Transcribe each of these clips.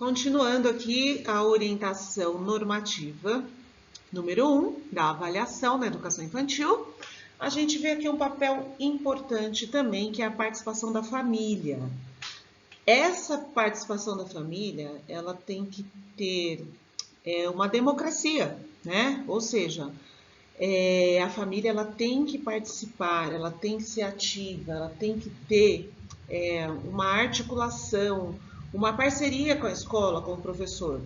Continuando aqui a orientação normativa número 1 da avaliação na educação infantil, a gente vê aqui um papel importante também, que é a participação da família. Essa participação da família, ela tem que ter uma democracia, né? Ou seja, a família ela tem que participar, ela tem que ser ativa, ela tem que ter uma articulação, uma parceria com a escola, com o professor,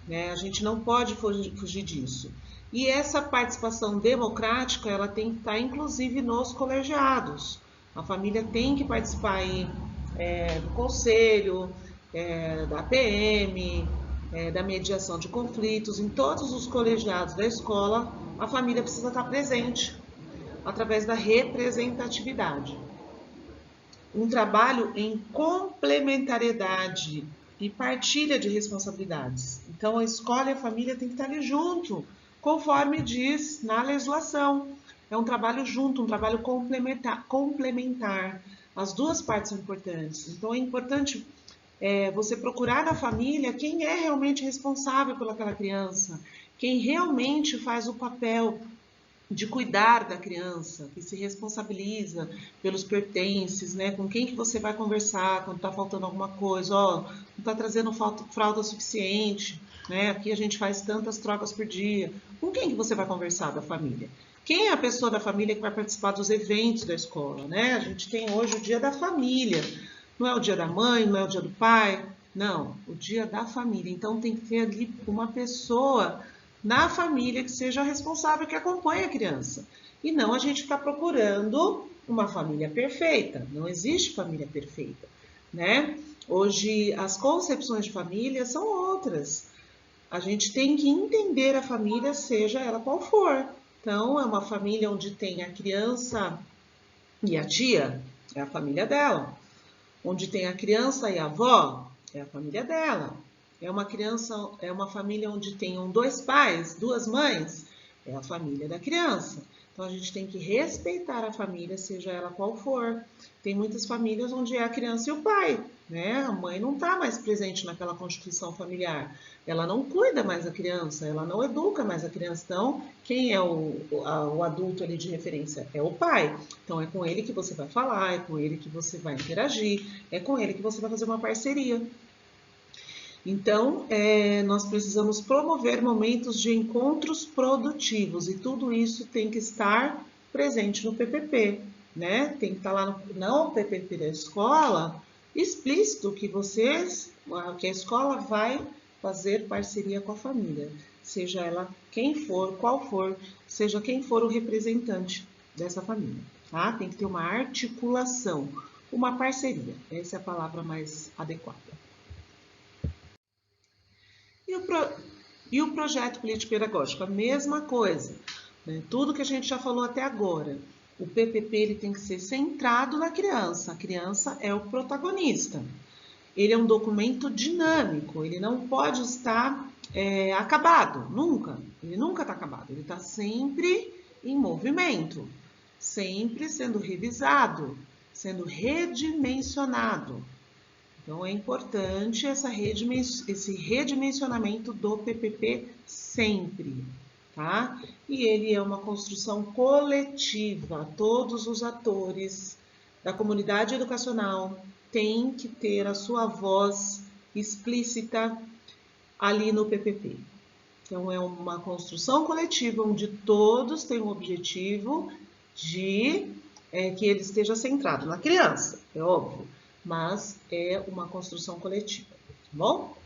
né? A gente não pode fugir disso. E essa participação democrática, ela tem que estar inclusive nos colegiados. A família tem que participar aí, do conselho, da PM, da mediação de conflitos, em todos os colegiados da escola, a família precisa estar presente, através da representatividade. Um trabalho em complementariedade e partilha de responsabilidades. Então, a escola e a família têm que estar ali junto, conforme diz na legislação. É um trabalho junto, um trabalho complementar. As duas partes são importantes. Então, é importante você procurar na família quem é realmente responsável pelaquela criança, quem realmente faz o papel de cuidar da criança, que se responsabiliza pelos pertences, né? Com quem que você vai conversar quando está faltando alguma coisa, não está trazendo fralda suficiente, né? Aqui a gente faz tantas trocas por dia. Com quem que você vai conversar da família? Quem é a pessoa da família que vai participar dos eventos da escola, né? A gente tem hoje o dia da família, não é o dia da mãe, não é o dia do pai, não, o dia da família. Então tem que ter ali uma pessoa na família que seja responsável, que acompanhe a criança. E não a gente ficar procurando uma família perfeita. Não existe família perfeita, né? Hoje as concepções de família são outras. A gente tem que entender a família, seja ela qual for. Então, é uma família onde tem a criança e a tia, é a família dela. Onde tem a criança e a avó, é a família dela. É uma família onde tenham dois pais, duas mães, é a família da criança. Então a gente tem que respeitar a família, seja ela qual for. Tem muitas famílias onde é a criança e o pai, né? A mãe não está mais presente naquela constituição familiar. Ela não cuida mais da criança, ela não educa mais a criança. Então, quem é o adulto ali de referência? É o pai. Então é com ele que você vai falar, é com ele que você vai interagir, é com ele que você vai fazer uma parceria. Então, nós precisamos promover momentos de encontros produtivos e tudo isso tem que estar presente no PPP, né? Tem que estar lá no PPP da escola explícito que a escola vai fazer parceria com a família, seja ela quem for, qual for, seja quem for o representante dessa família, tá? Tem que ter uma articulação, uma parceria, essa é a palavra mais adequada. E o projeto político-pedagógico? A mesma coisa, né? Tudo que a gente já falou até agora. O PPP ele tem que ser centrado na criança. A criança é o protagonista. Ele é um documento dinâmico, ele não pode estar acabado, nunca. Ele nunca está acabado, ele está sempre em movimento, sempre sendo revisado, sendo redimensionado. Então, é importante esse redimensionamento do PPP sempre, tá? E ele é uma construção coletiva. Todos os atores da comunidade educacional têm que ter a sua voz explícita ali no PPP. Então, é uma construção coletiva onde todos têm o objetivo de que ele esteja centrado na criança, é óbvio, mas é uma construção coletiva, tá bom?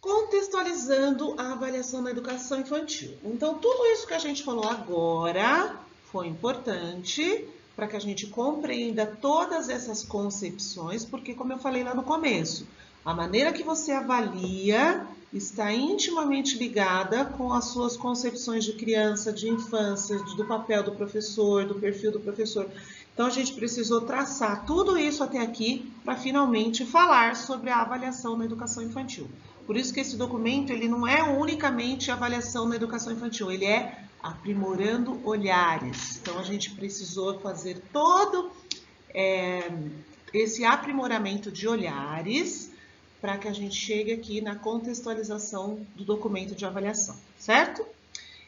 Contextualizando a avaliação na educação infantil. Então, tudo isso que a gente falou agora foi importante para que a gente compreenda todas essas concepções, porque, como eu falei lá no começo, a maneira que você avalia está intimamente ligada com as suas concepções de criança, de infância, do papel do professor, do perfil do professor. Então, a gente precisou traçar tudo isso até aqui para finalmente falar sobre a avaliação na educação infantil. Por isso que esse documento ele não é unicamente avaliação na educação infantil, ele é aprimorando olhares. Então, a gente precisou fazer esse aprimoramento de olhares para que a gente chegue aqui na contextualização do documento de avaliação, certo?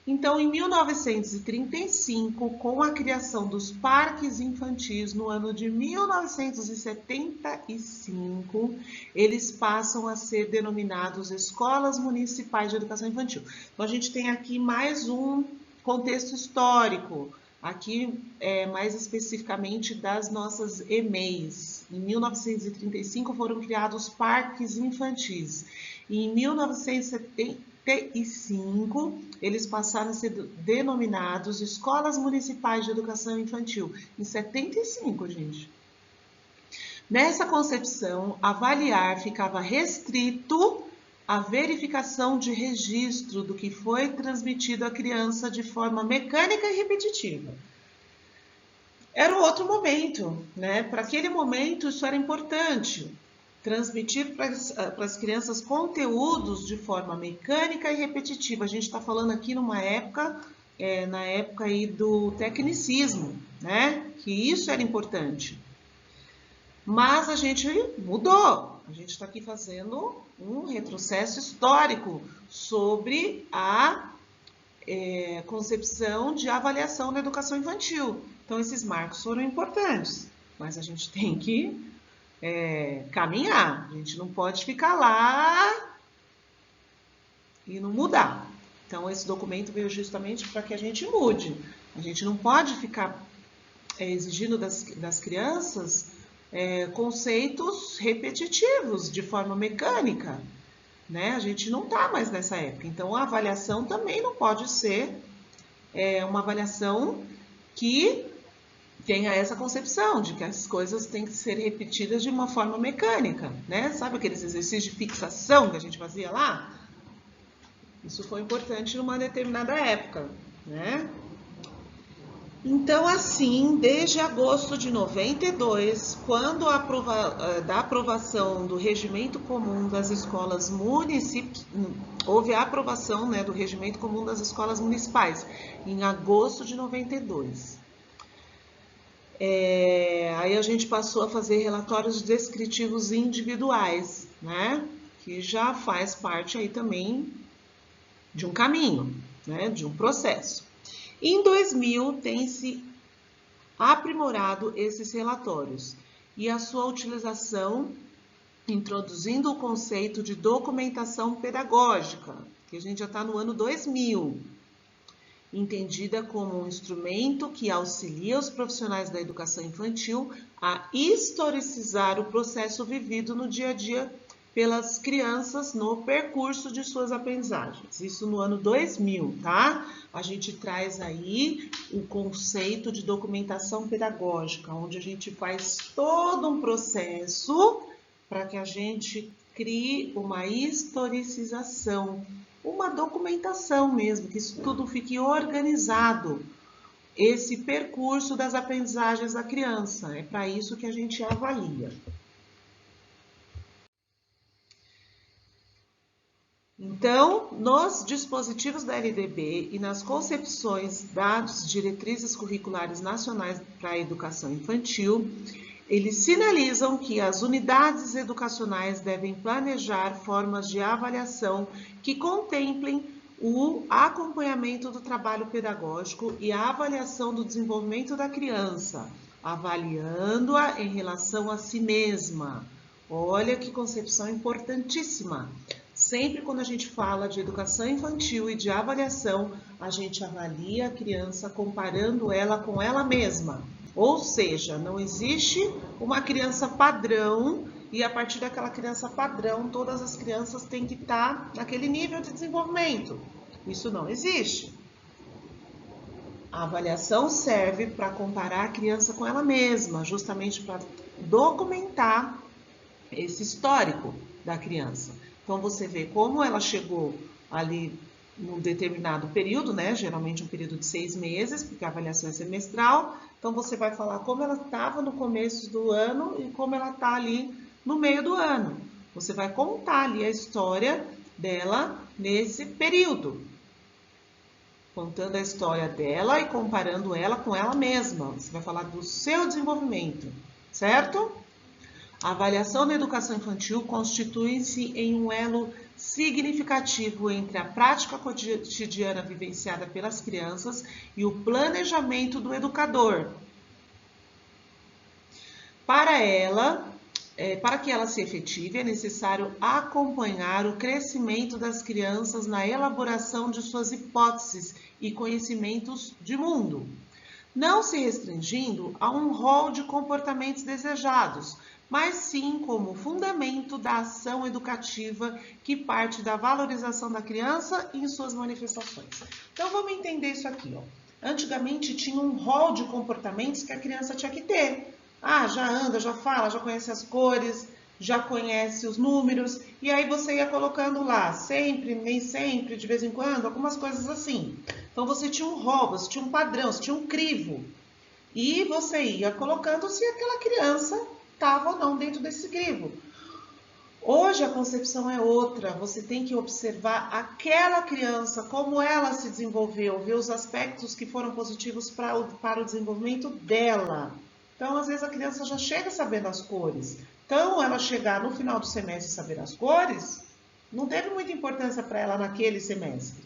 Então, em 1935, com a criação dos parques infantis, no ano de 1975, eles passam a ser denominados Escolas Municipais de Educação Infantil. Então, a gente tem aqui mais um contexto histórico, aqui mais especificamente das nossas EMEIs. Em 1935 foram criados parques infantis. E em 1975, eles passaram a ser denominados Escolas Municipais de Educação Infantil. Em 75, gente. Nessa concepção, avaliar ficava restrito à verificação de registro do que foi transmitido à criança de forma mecânica e repetitiva. Era um outro momento, né? Para aquele momento isso era importante. Transmitir para as crianças conteúdos de forma mecânica e repetitiva. A gente está falando aqui numa época, na época aí do tecnicismo, né? Que isso era importante. Mas a gente mudou. A gente está aqui fazendo um retrocesso histórico sobre a concepção de avaliação da educação infantil. Então, esses marcos foram importantes, mas a gente tem que caminhar. A gente não pode ficar lá e não mudar. Então, esse documento veio justamente para que a gente mude. A gente não pode ficar exigindo das crianças conceitos repetitivos de forma mecânica, né? A gente não está mais nessa época. Então, a avaliação também não pode ser uma avaliação que tenha essa concepção de que as coisas têm que ser repetidas de uma forma mecânica, né? Sabe aqueles exercícios de fixação que a gente fazia lá? Isso foi importante numa determinada época, né? Então, assim, desde agosto de 92, quando da aprovação do Regimento Comum das Escolas Municipais, houve a aprovação, né, do Regimento Comum das Escolas Municipais, em agosto de 92. Aí a gente passou a fazer relatórios descritivos individuais, né? Que já faz parte aí também de um caminho, né? De um processo. Em 2000 tem-se aprimorado esses relatórios e a sua utilização introduzindo o conceito de documentação pedagógica, que a gente já está no ano 2000. Entendida como um instrumento que auxilia os profissionais da educação infantil a historicizar o processo vivido no dia a dia pelas crianças no percurso de suas aprendizagens. Isso no ano 2000, tá? A gente traz aí o conceito de documentação pedagógica, onde a gente faz todo um processo para que a gente crie uma historicização, uma documentação mesmo, que isso tudo fique organizado, esse percurso das aprendizagens da criança. É para isso que a gente avalia. Então, nos dispositivos da LDB e nas concepções das diretrizes curriculares nacionais para a educação infantil, eles sinalizam que as unidades educacionais devem planejar formas de avaliação que contemplem o acompanhamento do trabalho pedagógico e a avaliação do desenvolvimento da criança, avaliando-a em relação a si mesma. Olha que concepção importantíssima! Sempre quando a gente fala de educação infantil e de avaliação, a gente avalia a criança comparando ela com ela mesma. Ou seja, não existe uma criança padrão e a partir daquela criança padrão, todas as crianças têm que estar naquele nível de desenvolvimento. Isso não existe. A avaliação serve para comparar a criança com ela mesma, justamente para documentar esse histórico da criança. Então, você vê como ela chegou ali num determinado período, né? Geralmente um período de 6 meses, porque a avaliação é semestral. Então, você vai falar como ela estava no começo do ano e como ela está ali no meio do ano. Você vai contar ali a história dela nesse período. Contando a história dela e comparando ela com ela mesma. Você vai falar do seu desenvolvimento, certo? A avaliação da educação infantil constitui-se em um elo significativo entre a prática cotidiana vivenciada pelas crianças e o planejamento do educador. Para que ela se efetive, é necessário acompanhar o crescimento das crianças na elaboração de suas hipóteses e conhecimentos de mundo, não se restringindo a um rol de comportamentos desejados, mas sim como fundamento da ação educativa que parte da valorização da criança em suas manifestações. Então, vamos entender isso aqui, ó. Antigamente tinha um rol de comportamentos que a criança tinha que ter. Ah, já anda, já fala, já conhece as cores, já conhece os números, e aí você ia colocando lá, sempre, nem sempre, de vez em quando, algumas coisas assim. Então você tinha um rol, você tinha um padrão, você tinha um crivo, e você ia colocando se aquela criança estava ou não dentro desse crivo. Hoje a concepção é outra, você tem que observar aquela criança, como ela se desenvolveu, ver os aspectos que foram positivos para o desenvolvimento dela. Então, às vezes, a criança já chega sabendo as cores. Então, ela chegar no final do semestre e saber as cores, não teve muita importância para ela naquele semestre.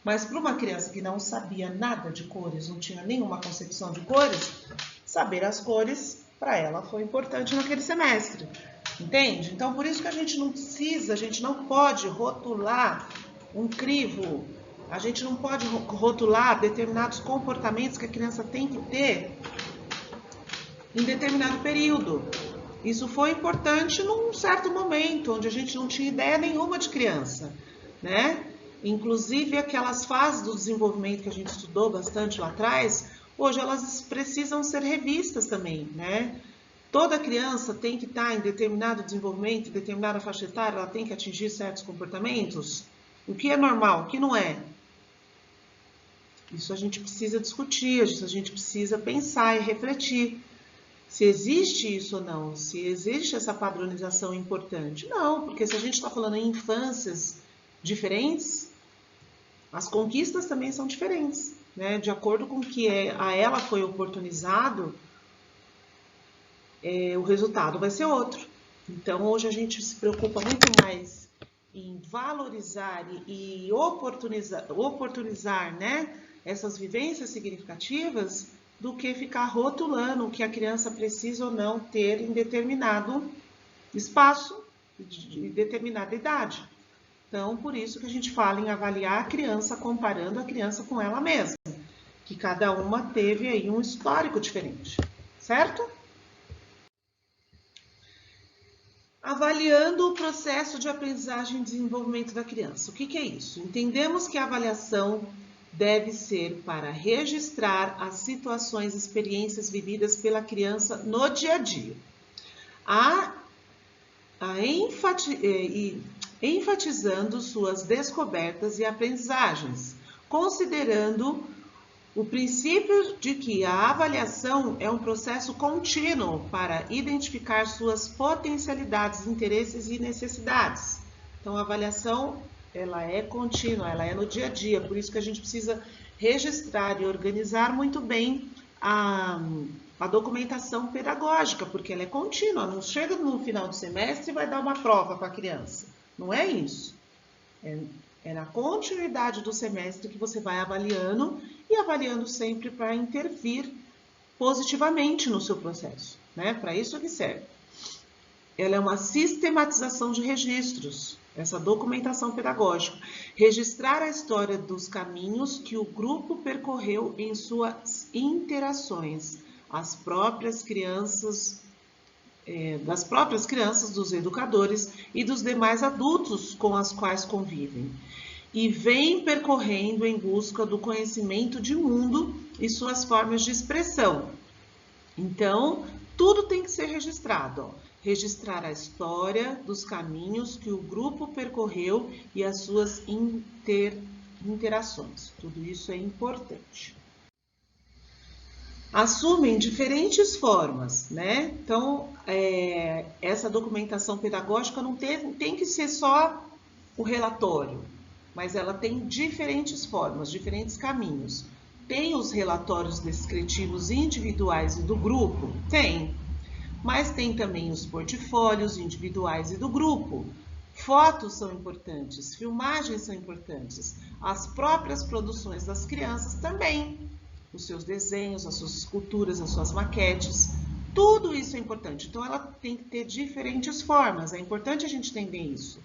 Mas para uma criança que não sabia nada de cores, não tinha nenhuma concepção de cores, saber as cores para ela foi importante naquele semestre. Entende? Então, por isso que a gente não pode rotular um crivo, a gente não pode rotular determinados comportamentos que a criança tem que ter em determinado período. Isso foi importante num certo momento, onde a gente não tinha ideia nenhuma de criança, né? Inclusive, aquelas fases do desenvolvimento que a gente estudou bastante lá atrás, hoje elas precisam ser revistas também, né? Toda criança tem que estar em determinado desenvolvimento, em determinada faixa etária, ela tem que atingir certos comportamentos. O que é normal, o que não é? Isso a gente precisa discutir, isso a gente precisa pensar e refletir. Se existe isso ou não, se existe essa padronização importante. Não, porque se a gente está falando em infâncias diferentes, as conquistas também são diferentes, né? De acordo com o que a ela foi oportunizado, o resultado vai ser outro. Então, hoje a gente se preocupa muito mais em valorizar e oportunizar, né, essas vivências significativas, do que ficar rotulando o que a criança precisa ou não ter em determinado espaço, de determinada idade. Então, por isso que a gente fala em avaliar a criança comparando a criança com ela mesma, que cada uma teve aí um histórico diferente, certo? Avaliando o processo de aprendizagem e desenvolvimento da criança. O que é isso? Entendemos que a avaliação deve ser para registrar as situações e experiências vividas pela criança no dia a dia. Enfatizando suas descobertas e aprendizagens, considerando o princípio de que a avaliação é um processo contínuo para identificar suas potencialidades, interesses e necessidades. Então, a avaliação, ela é contínua, ela é no dia a dia, por isso que a gente precisa registrar e organizar muito bem a documentação pedagógica, porque ela é contínua, não chega no final do semestre e vai dar uma prova para a criança. Não é isso. É na continuidade do semestre que você vai avaliando e avaliando sempre para intervir positivamente no seu processo, né? Para isso que serve. Ela é uma sistematização de registros, essa documentação pedagógica. Registrar a história dos caminhos que o grupo percorreu em suas interações, das próprias crianças, dos educadores e dos demais adultos com as quais convivem. E vem percorrendo em busca do conhecimento de mundo e suas formas de expressão. Então, tudo tem que ser registrado, ó. Registrar a história dos caminhos que o grupo percorreu e as suas interações. Tudo isso é importante. Assumem diferentes formas, né? Então, essa documentação pedagógica não tem que ser só o relatório, mas ela tem diferentes formas, diferentes caminhos. Tem os relatórios descritivos individuais e do grupo? Tem. Mas tem também os portfólios individuais e do grupo. Fotos são importantes, filmagens são importantes, as próprias produções das crianças também, os seus desenhos, as suas esculturas, as suas maquetes, tudo isso é importante. Então, ela tem que ter diferentes formas, é importante a gente entender isso.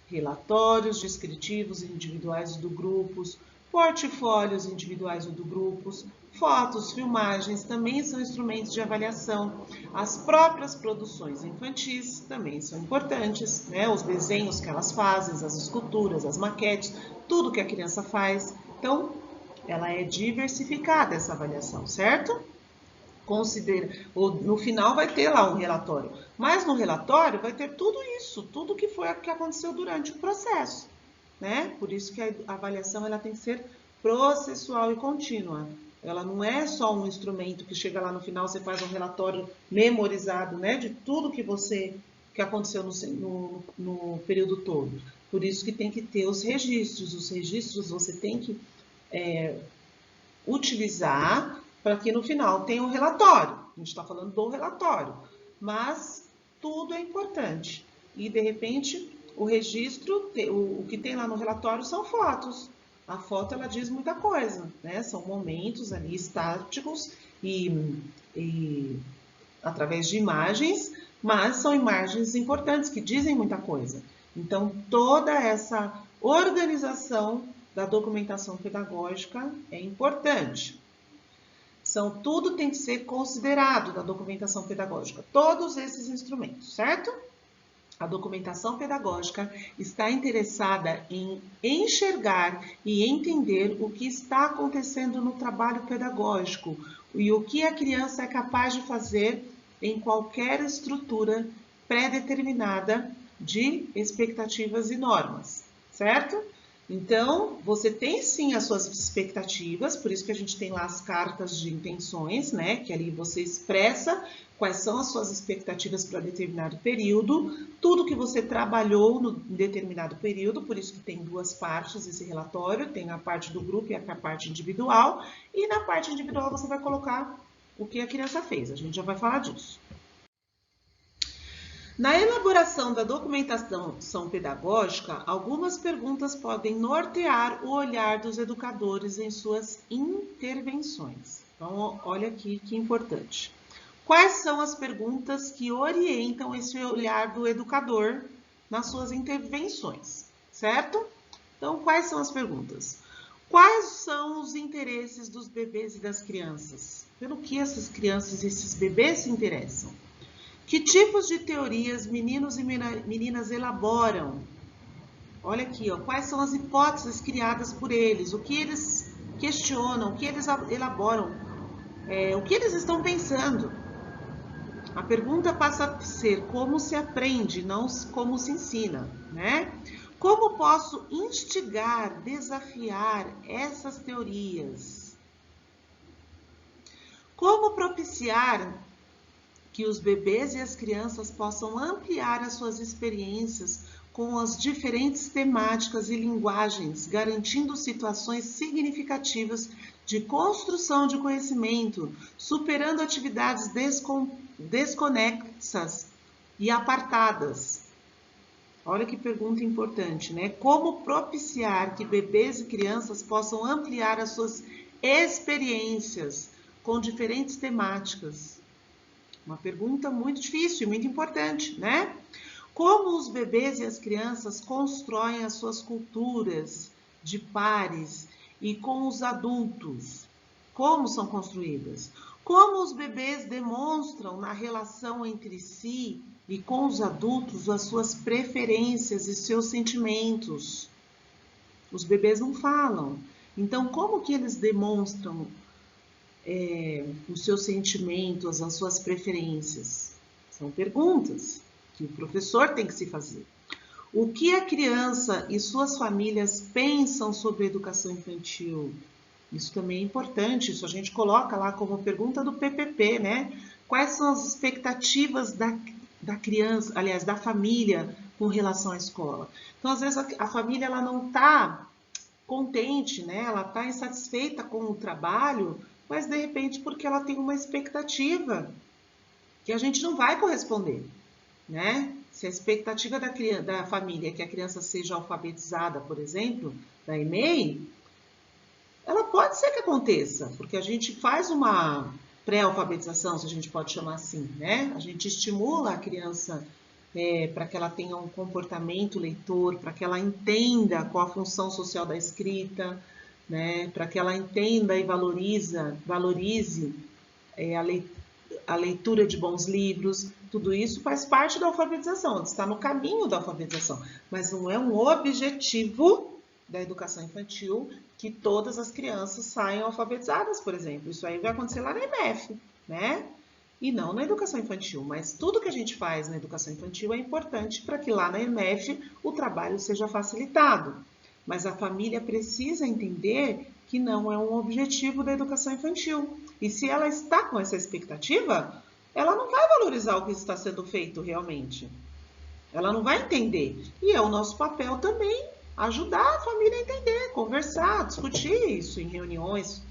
Relatórios descritivos individuais do grupos, portfólios individuais do grupos, fotos, filmagens também são instrumentos de avaliação. As próprias produções infantis também são importantes, né? Os desenhos que elas fazem, as esculturas, as maquetes, tudo que a criança faz. Então, ela é diversificada essa avaliação, certo? No final vai ter lá um relatório, mas no relatório vai ter tudo isso, tudo que aconteceu durante o processo, né? Por isso que a avaliação ela tem que ser processual e contínua. Ela não é só um instrumento que chega lá no final, você faz um relatório memorizado, né? De tudo que aconteceu no período todo. Por isso que tem que ter os registros. Os registros você tem que utilizar para que no final tenha um relatório. A gente está falando do relatório, mas tudo é importante. E, de repente, o registro, o que tem lá no relatório são fotos. A foto, ela diz muita coisa, né? São momentos ali estáticos e através de imagens, mas são imagens importantes que dizem muita coisa. Então, toda essa organização da documentação pedagógica é importante. Tudo tem que ser considerado da documentação pedagógica, todos esses instrumentos, certo? A documentação pedagógica está interessada em enxergar e entender o que está acontecendo no trabalho pedagógico e o que a criança é capaz de fazer em qualquer estrutura pré-determinada de expectativas e normas, certo? Então, você tem sim as suas expectativas, por isso que a gente tem lá as cartas de intenções, né? Que ali você expressa quais são as suas expectativas para determinado período, tudo que você trabalhou em determinado período, por isso que tem duas partes esse relatório, tem a parte do grupo e a parte individual, e na parte individual você vai colocar o que a criança fez, a gente já vai falar disso. Na elaboração da documentação pedagógica, algumas perguntas podem nortear o olhar dos educadores em suas intervenções. Então, olha aqui que importante. Quais são as perguntas que orientam esse olhar do educador nas suas intervenções, certo? Então, quais são as perguntas? Quais são os interesses dos bebês e das crianças? Pelo que essas crianças e esses bebês se interessam? Que tipos de teorias meninos e meninas elaboram? Olha aqui, ó, quais são as hipóteses criadas por eles? O que eles questionam? O que eles elaboram? O que eles estão pensando? A pergunta passa a ser como se aprende, não como se ensina, né? Como posso instigar, desafiar essas teorias? Como propiciar que os bebês e as crianças possam ampliar as suas experiências com as diferentes temáticas e linguagens, garantindo situações significativas de construção de conhecimento, superando atividades desconexas e apartadas. Olha que pergunta importante, né? Como propiciar que bebês e crianças possam ampliar as suas experiências com diferentes temáticas? Uma pergunta muito difícil e muito importante, né? Como os bebês e as crianças constroem as suas culturas de pares e com os adultos? Como são construídas? Como os bebês demonstram na relação entre si e com os adultos as suas preferências e seus sentimentos? Os bebês não falam. Então, como que eles demonstram os seus sentimentos, as suas preferências? São perguntas que o professor tem que se fazer. O que a criança e suas famílias pensam sobre a educação infantil? Isso também é importante, isso a gente coloca lá como pergunta do PPP, né? Quais são as expectativas da criança, aliás, da família com relação à escola? Então, às vezes, a família ela não está contente, né? Ela está insatisfeita com o trabalho, mas de repente porque ela tem uma expectativa que a gente não vai corresponder, né? Se a expectativa da família é que a criança seja alfabetizada, por exemplo, da EMEI, ela pode ser que aconteça, porque a gente faz uma pré-alfabetização, se a gente pode chamar assim, né? A gente estimula a criança para que ela tenha um comportamento leitor, para que ela entenda qual a função social da escrita, né? Para que ela entenda e valorize a leitura de bons livros. Tudo isso faz parte da alfabetização, está no caminho da alfabetização, mas não é um objetivo da educação infantil que todas as crianças saiam alfabetizadas, por exemplo. Isso aí vai acontecer lá na EMF, né? E não na educação infantil, mas tudo que a gente faz na educação infantil é importante para que lá na EMF o trabalho seja facilitado. Mas a família precisa entender que não é um objetivo da educação infantil. E se ela está com essa expectativa, ela não vai valorizar o que está sendo feito realmente. Ela não vai entender. E é o nosso papel também ajudar a família a entender, conversar, discutir isso em reuniões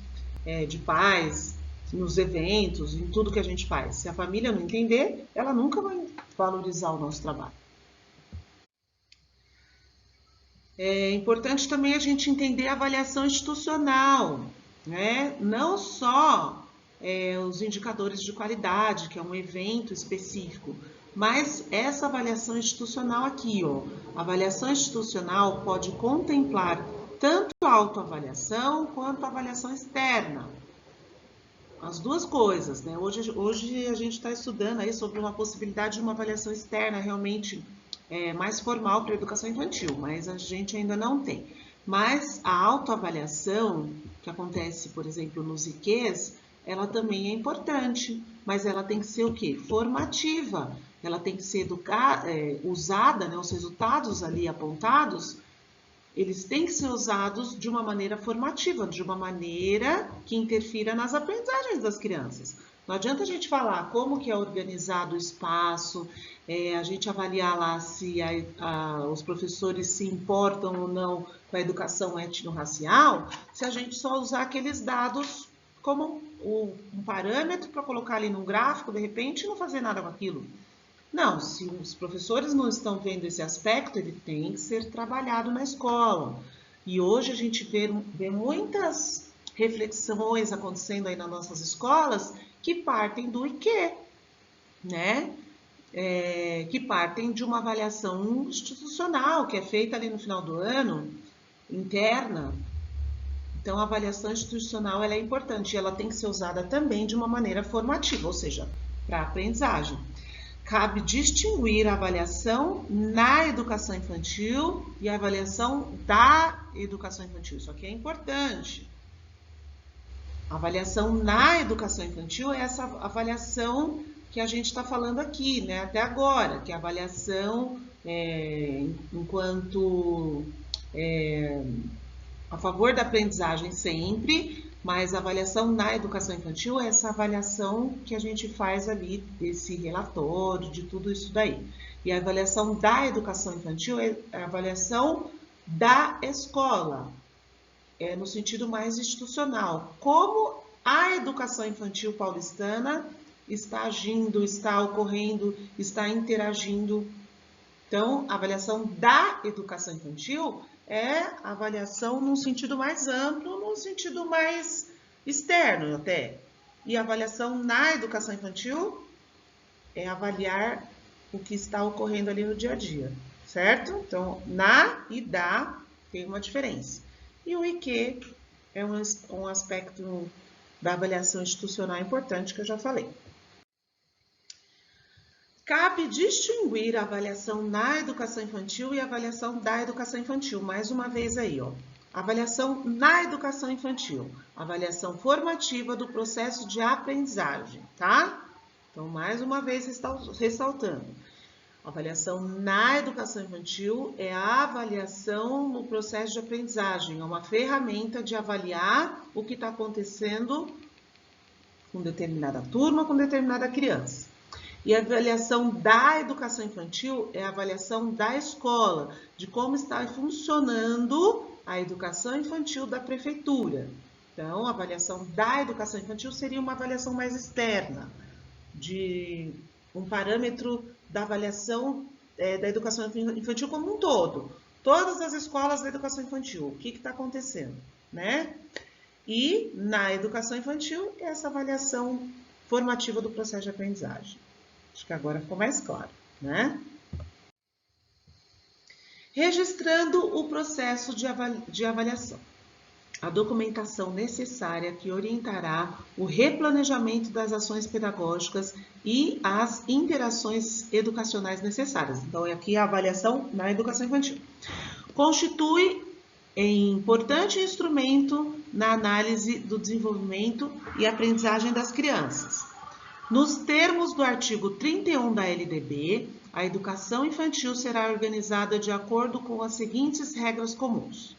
de pais, nos eventos, em tudo que a gente faz. Se a família não entender, ela nunca vai valorizar o nosso trabalho. É importante também a gente entender a avaliação institucional, né? Não só os indicadores de qualidade, que é um evento específico, mas essa avaliação institucional aqui, ó. A avaliação institucional pode contemplar tanto a autoavaliação quanto a avaliação externa. As duas coisas, né? Hoje a gente está estudando aí sobre uma possibilidade de uma avaliação externa realmente mais formal para a educação infantil, mas a gente ainda não tem. Mas a autoavaliação, que acontece, por exemplo, nos IQs, ela também é importante, mas ela tem que ser o quê? Formativa. Ela tem que ser usada, né? Os resultados ali apontados, eles têm que ser usados de uma maneira formativa, de uma maneira que interfira nas aprendizagens das crianças. Não adianta a gente falar como que é organizado o espaço, a gente avaliar lá se os professores se importam ou não com a educação étnico-racial, se a gente só usar aqueles dados como um parâmetro para colocar ali num gráfico, de repente, e não fazer nada com aquilo. Não, se os professores não estão vendo esse aspecto, ele tem que ser trabalhado na escola. E hoje a gente vê muitas reflexões acontecendo aí nas nossas escolas que partem do IQ, né? Que partem de uma avaliação institucional que é feita ali no final do ano, interna. Então, a avaliação institucional ela é importante e ela tem que ser usada também de uma maneira formativa, ou seja, para a aprendizagem. Cabe distinguir a avaliação na educação infantil e a avaliação da educação infantil. Isso aqui é importante. A avaliação na educação infantil é essa avaliação que a gente está falando aqui, né, até agora, que é a avaliação enquanto a favor da aprendizagem sempre, mas a avaliação na educação infantil é essa avaliação que a gente faz ali, desse relatório, de tudo isso daí. E a avaliação da educação infantil é a avaliação da escola, no sentido mais institucional. Como a educação infantil paulistana está agindo, está ocorrendo, está interagindo. Então, a avaliação da educação infantil é a avaliação num sentido mais amplo, num sentido mais externo até. E a avaliação na educação infantil é avaliar o que está ocorrendo ali no dia a dia, certo? Então, na e da tem uma diferença. E o IQ é um aspecto da avaliação institucional importante que eu já falei. Cabe distinguir a avaliação na educação infantil e a avaliação da educação infantil. Mais uma vez aí, ó. Avaliação na educação infantil. Avaliação formativa do processo de aprendizagem, tá? Então, mais uma vez ressaltando. Avaliação na educação infantil é a avaliação no processo de aprendizagem. É uma ferramenta de avaliar o que está acontecendo com determinada turma, com determinada criança. E a avaliação da educação infantil é a avaliação da escola, de como está funcionando a educação infantil da prefeitura. Então, a avaliação da educação infantil seria uma avaliação mais externa, de um parâmetro da avaliação da educação infantil como um todo. Todas as escolas da educação infantil, o que está acontecendo, né? E na educação infantil, essa avaliação formativa do processo de aprendizagem. Acho que agora ficou mais claro, né? Registrando o processo de avaliação. A documentação necessária que orientará o replanejamento das ações pedagógicas e as interações educacionais necessárias. Então, aqui a avaliação na educação infantil. Constitui importante instrumento na análise do desenvolvimento e aprendizagem das crianças. Nos termos do artigo 31 da LDB, a educação infantil será organizada de acordo com as seguintes regras comuns.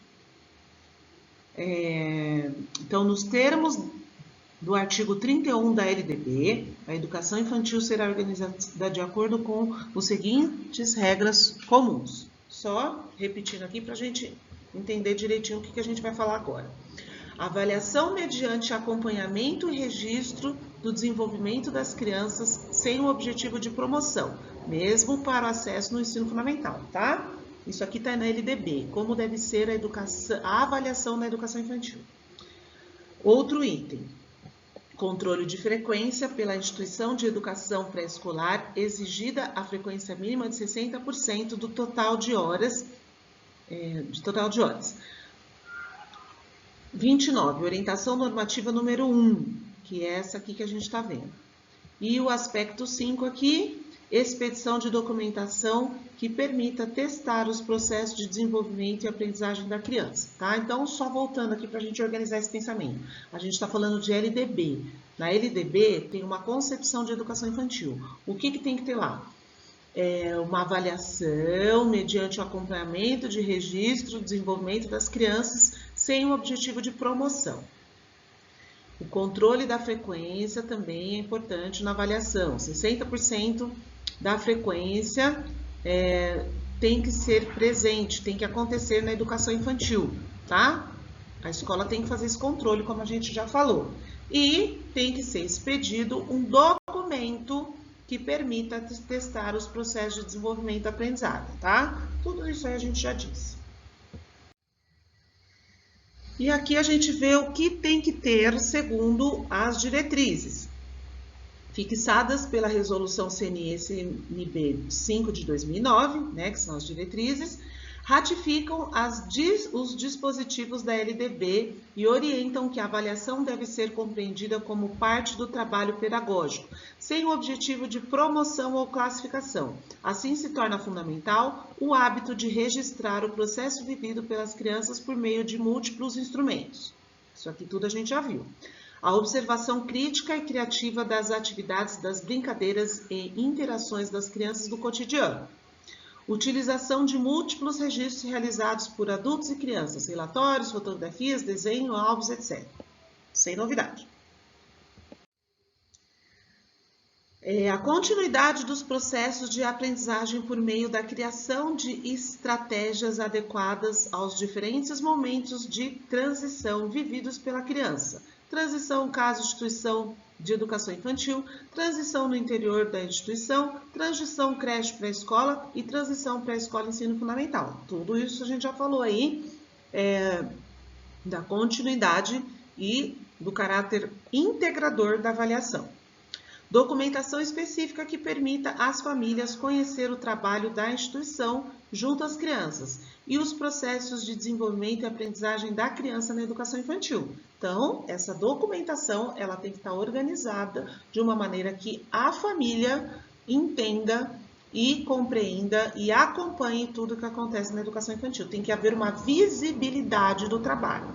Então, nos termos do artigo 31 da LDB, a educação infantil será organizada de acordo com os seguintes regras comuns. Só repetindo aqui para a gente entender direitinho o que a gente vai falar agora. Avaliação mediante acompanhamento e registro do desenvolvimento das crianças sem o objetivo de promoção, mesmo para o acesso no ensino fundamental, tá? Isso aqui está na LDB, como deve ser a avaliação na educação infantil. Outro item, controle de frequência pela instituição de educação pré-escolar, exigida a frequência mínima de 60% do total de horas. 29, orientação normativa número 1, que é essa aqui que a gente está vendo. E o aspecto 5 aqui, expedição de documentação que permita testar os processos de desenvolvimento e aprendizagem da criança, tá? Então, só voltando aqui para a gente organizar esse pensamento. A gente está falando de LDB. Na LDB tem uma concepção de educação infantil. O que tem que ter lá? Uma avaliação mediante o acompanhamento de registro, desenvolvimento das crianças sem o objetivo de promoção. O controle da frequência também é importante na avaliação. 60% da frequência tem que ser presente, tem que acontecer na educação infantil, tá? A escola tem que fazer esse controle, como a gente já falou. E tem que ser expedido um documento que permita testar os processos de desenvolvimento e aprendizagem, tá? Tudo isso aí a gente já disse. E aqui a gente vê o que tem que ter segundo as diretrizes fixadas pela Resolução CNE/CNB 5 de 2009, né, que são as diretrizes, ratificam os dispositivos da LDB e orientam que a avaliação deve ser compreendida como parte do trabalho pedagógico, sem o objetivo de promoção ou classificação. Assim, se torna fundamental o hábito de registrar o processo vivido pelas crianças por meio de múltiplos instrumentos. Isso aqui tudo a gente já viu. A observação crítica e criativa das atividades, das brincadeiras e interações das crianças do cotidiano. Utilização de múltiplos registros realizados por adultos e crianças, relatórios, fotografias, desenho, álbuns, etc. Sem novidade. A continuidade dos processos de aprendizagem por meio da criação de estratégias adequadas aos diferentes momentos de transição vividos pela criança. Transição caso instituição de educação infantil, transição no interior da instituição, transição creche pré-escola e transição pré-escola ensino fundamental. Tudo isso a gente já falou aí, da continuidade e do caráter integrador da avaliação. Documentação específica que permita às famílias conhecer o trabalho da instituição junto às crianças e os processos de desenvolvimento e aprendizagem da criança na educação infantil. Então, essa documentação ela tem que estar organizada de uma maneira que a família entenda e compreenda e acompanhe tudo que acontece na educação infantil. Tem que haver uma visibilidade do trabalho.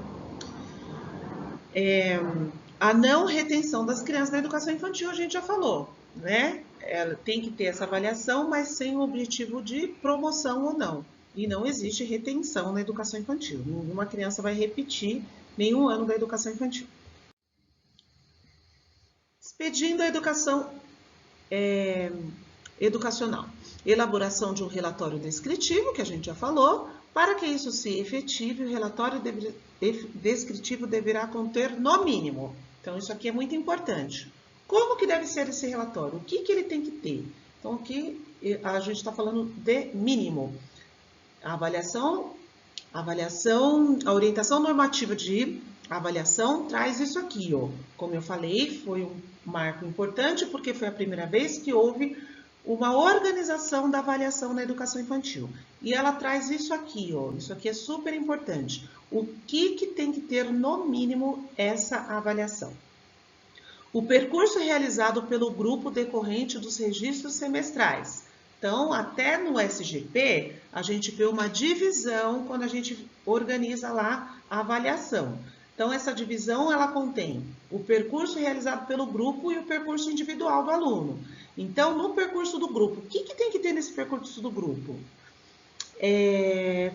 A não retenção das crianças na educação infantil, a gente já falou, né? Ela tem que ter essa avaliação, mas sem o objetivo de promoção ou não. E não existe retenção na educação infantil. Nenhuma criança vai repetir nenhum ano da educação infantil. Expedindo a educação educacional. Elaboração de um relatório descritivo, que a gente já falou. Para que isso se efetive, o relatório descritivo deverá conter, no mínimo, então isso aqui é muito importante, Como que deve ser esse relatório? O que que ele tem que ter? Então, aqui a gente está falando de mínimo. A avaliação, a orientação normativa de avaliação traz isso aqui, ó. Como eu falei, foi um marco importante porque foi a primeira vez que houve uma organização da avaliação na educação infantil. E ela traz isso aqui, ó. Isso aqui é super importante. O que que tem que ter no mínimo essa avaliação? O percurso realizado pelo grupo decorrente dos registros semestrais. Então, até no SGP, a gente vê uma divisão quando a gente organiza lá a avaliação. Então, essa divisão, ela contém o percurso realizado pelo grupo e o percurso individual do aluno. Então, no percurso do grupo, o que que tem que ter nesse percurso do grupo?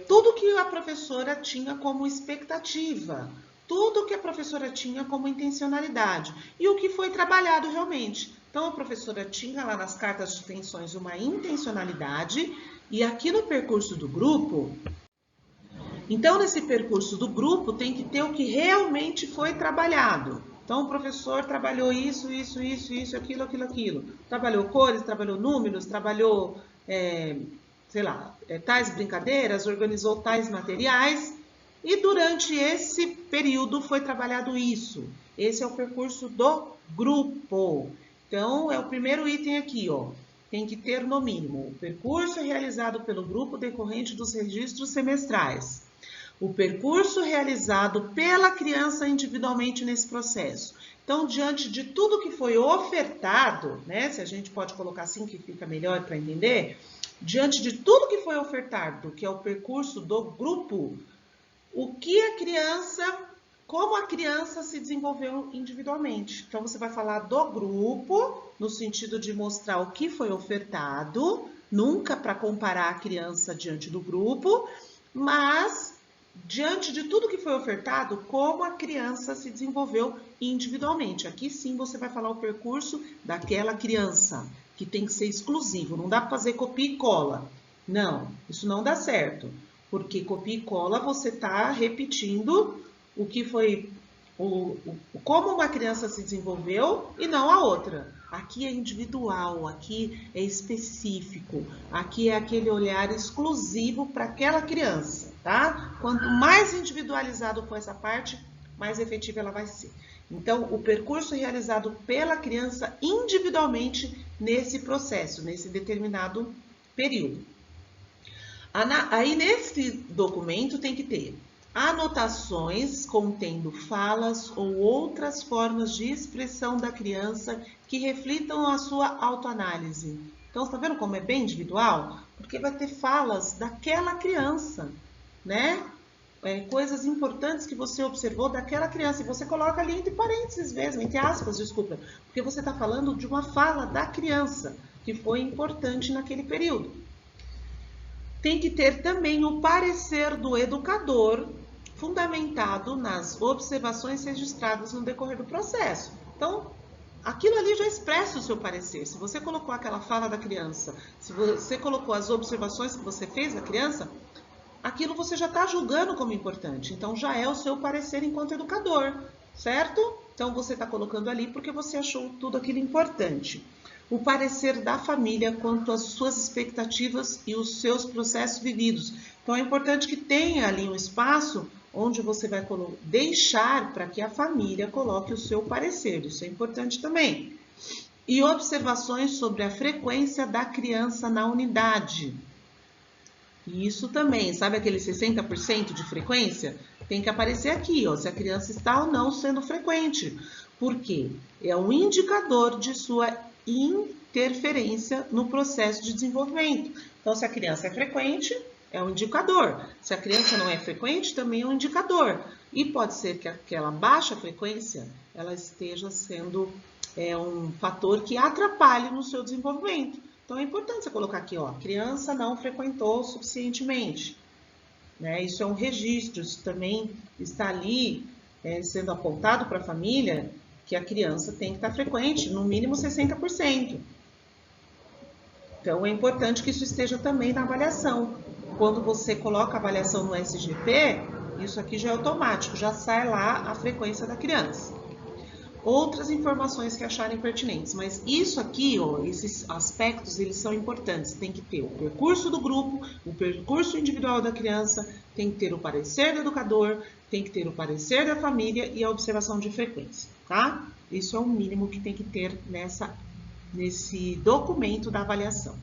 Tudo que a professora tinha como expectativa, tudo que a professora tinha como intencionalidade e o que foi trabalhado realmente. Então, a professora tinha lá nas cartas de intenções uma intencionalidade e aqui no percurso do grupo, então nesse percurso do grupo tem que ter o que realmente foi trabalhado. Então, o professor trabalhou isso, aquilo. Trabalhou cores, trabalhou números, trabalhou, sei lá, tais brincadeiras, organizou tais materiais. E durante esse período foi trabalhado isso. Esse é o percurso do grupo. Então, é o primeiro item aqui, ó. Tem que ter no mínimo o percurso realizado pelo grupo decorrente dos registros semestrais. O percurso realizado pela criança individualmente nesse processo. Então, diante de tudo que foi ofertado, né? Se a gente pode colocar assim que fica melhor para entender. Diante de tudo que foi ofertado, que é o percurso do grupo, o que a criança, como a criança se desenvolveu individualmente. Então, você vai falar do grupo, no sentido de mostrar o que foi ofertado, nunca para comparar a criança diante do grupo, mas diante de tudo que foi ofertado, como a criança se desenvolveu individualmente. Aqui sim você vai falar o percurso daquela criança, que tem que ser exclusivo, não dá para fazer copia e cola. Não, isso não dá certo. Porque copia e cola você está repetindo o que foi, como uma criança se desenvolveu e não a outra. Aqui é individual, aqui é específico, aqui é aquele olhar exclusivo para aquela criança, tá? Quanto mais individualizado for essa parte, mais efetiva ela vai ser. Então, o percurso realizado pela criança individualmente nesse processo, nesse determinado período. Aí, nesse documento, tem que ter anotações contendo falas ou outras formas de expressão da criança que reflitam a sua autoanálise. Então, você está vendo como é bem individual? Porque vai ter falas daquela criança, né? Coisas importantes que você observou daquela criança. E você coloca ali entre parênteses mesmo, entre aspas, desculpa. Porque você está falando de uma fala da criança que foi importante naquele período. Tem que ter também o parecer do educador, fundamentado nas observações registradas no decorrer do processo. Então, aquilo ali já expressa o seu parecer. Se você colocou aquela fala da criança, se você colocou as observações que você fez da criança, aquilo você já está julgando como importante. Então, já é o seu parecer enquanto educador, certo? Então, você está colocando ali porque você achou tudo aquilo importante. O parecer da família quanto às suas expectativas e os seus processos vividos. Então, é importante que tenha ali um espaço onde você vai deixar para que a família coloque o seu parecer. Isso é importante também. E observações sobre a frequência da criança na unidade. E isso também, sabe aquele 60% de frequência? Tem que aparecer aqui, ó, se a criança está ou não sendo frequente. Por quê? É um indicador de sua interferência no processo de desenvolvimento. Então, se a criança é frequente, é um indicador. Se a criança não é frequente, também é um indicador. E pode ser que aquela baixa frequência, ela esteja sendo um fator que atrapalhe no seu desenvolvimento. Então, é importante você colocar aqui, ó, a criança não frequentou suficientemente. Né? Isso é um registro, isso também está ali sendo apontado para a família, que a criança tem que estar frequente, no mínimo 60%. Então, é importante que isso esteja também na avaliação. Quando você coloca a avaliação no SGP, isso aqui já é automático, já sai lá a frequência da criança. outras informações que acharem pertinentes. Mas isso aqui, ó, esses aspectos, eles são importantes. Tem que ter o percurso do grupo, o percurso individual da criança, tem que ter o parecer do educador, tem que ter o parecer da família e a observação de frequência, tá? Isso é o mínimo que tem que ter nesse documento da avaliação.